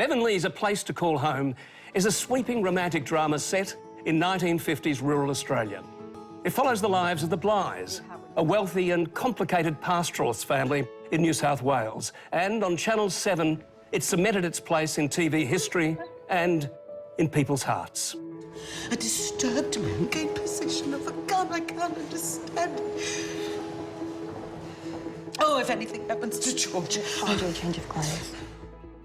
Bevanley's A Place to Call Home is a sweeping romantic drama set in 1950s rural Australia. It follows the lives of the Blighs, a wealthy and complicated pastoralist family in New South Wales. And on Channel 7, it cemented its place in TV history and in people's hearts. A disturbed man gained possession of a gun. I can't understand it. Oh, if anything happens to George... I'll do a change of clothes.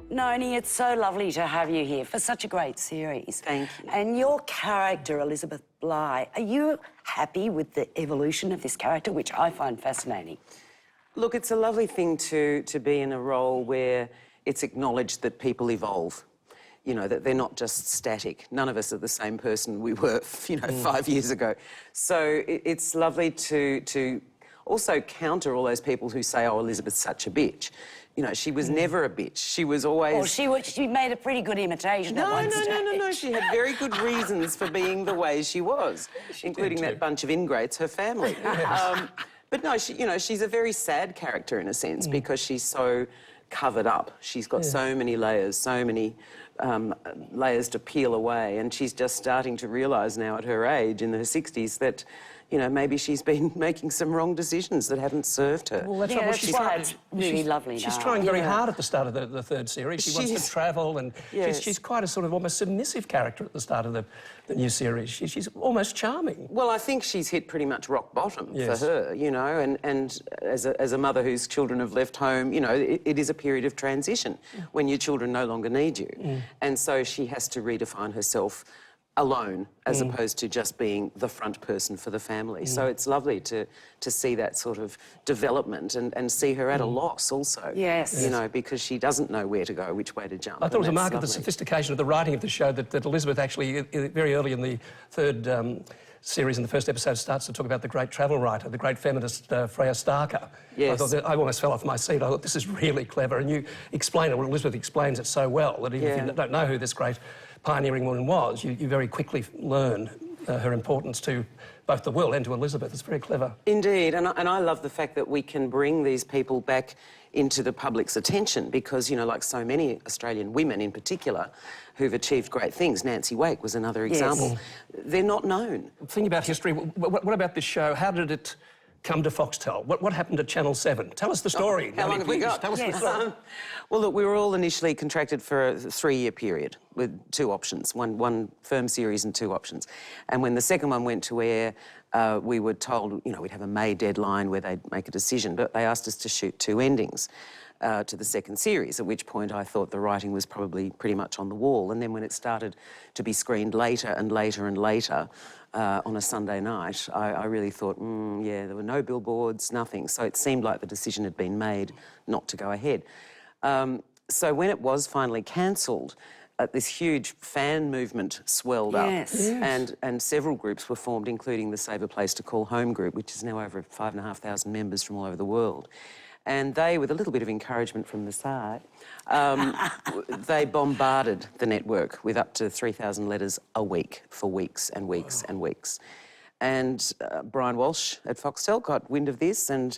Noni, it's so lovely to have you here for such a great series. Thank you. And your character, Elizabeth Bligh, are you happy with the evolution of this character, which I find fascinating? Look, it's a lovely thing to be in a role where it's acknowledged that people evolve. You know, that they're not just static. None of us are the same person we were, 5 years ago. So it's lovely to also counter all those people who say, oh, Elizabeth's such a bitch. You know, she was never a bitch. She was always... Well, she made a pretty good imitation at one stage. No. She had very good reasons for being the way she was, including that bunch of ingrates, her family. But no, she's a very sad character in a sense because she's so covered up. She's got so many layers, so many layers to peel away, and she's just starting to realise now at her age, in her 60s, that, you know, maybe she's been making some wrong decisions that haven't served her. Well, that's why it's really lovely She's now. trying very hard at the start of the third series. She wants to travel, and she's quite a sort of almost submissive character at the start of the new series. She's almost charming. Well, I think she's hit pretty much rock bottom for her, you know, and as a mother whose children have left home, you know, it is a period of transition when your children no longer need you. And so she has to redefine herself alone as opposed to just being the front person for the family. So it's lovely to see that sort of development and see her at a loss also. Yes. You know, because she doesn't know where to go, which way to jump. I thought it was a mark of the sophistication of the writing of the show that Elizabeth actually, very early in the third series, in the first episode, starts to talk about the great travel writer, the great feminist Freya Starker. Yes. I thought I almost fell off my seat. I thought, this is really clever. And you explain it, well, Elizabeth explains it so well that even if you don't know who this great pioneering woman was, you very quickly learn her importance to both the world and to Elizabeth. It's very clever. Indeed, and I love the fact that we can bring these people back into the public's attention because, you know, like so many Australian women in particular who've achieved great things, Nancy Wake was another example, they're not known. Thinking about history, what about this show? How did it come to Foxtel? What happened at Channel 7? Tell us the story. How long have we got? Tell us the story. Well, look, we were all initially contracted for a 3-year period with 2 options, one firm series and 2 options. And when the second one went to air, we were told, you know, we'd have a May deadline where they'd make a decision, but they asked us to shoot 2 endings to the second series, at which point I thought the writing was probably pretty much on the wall. And then when it started to be screened later and later and later on a Sunday night, I really thought, yeah, there were no billboards, nothing. So it seemed like the decision had been made not to go ahead. So when it was finally cancelled, this huge fan movement swelled up, and several groups were formed, including the Save a Place to Call Home group, which is now over 5,500 members from all over the world. And they, with a little bit of encouragement from the side, they bombarded the network with up to 3,000 letters a week for weeks and weeks and weeks. And Brian Walsh at Foxtel got wind of this, and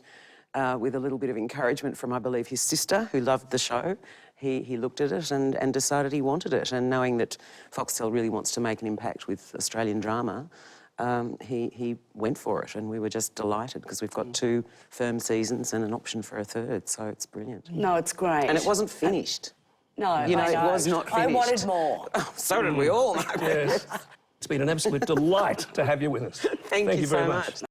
with a little bit of encouragement from, I believe, his sister, who loved the show, he looked at it and decided he wanted it. And knowing that Foxtel really wants to make an impact with Australian drama, he went for it, and we were just delighted because we've got 2 firm seasons and an option for a 3rd, so it's brilliant. No, it's great. And it wasn't finished. No, you know, it was not finished. I wanted more. Oh, so did we all, Margaret. Yes. It's been an absolute delight to have you with us. Thank you very so much. much.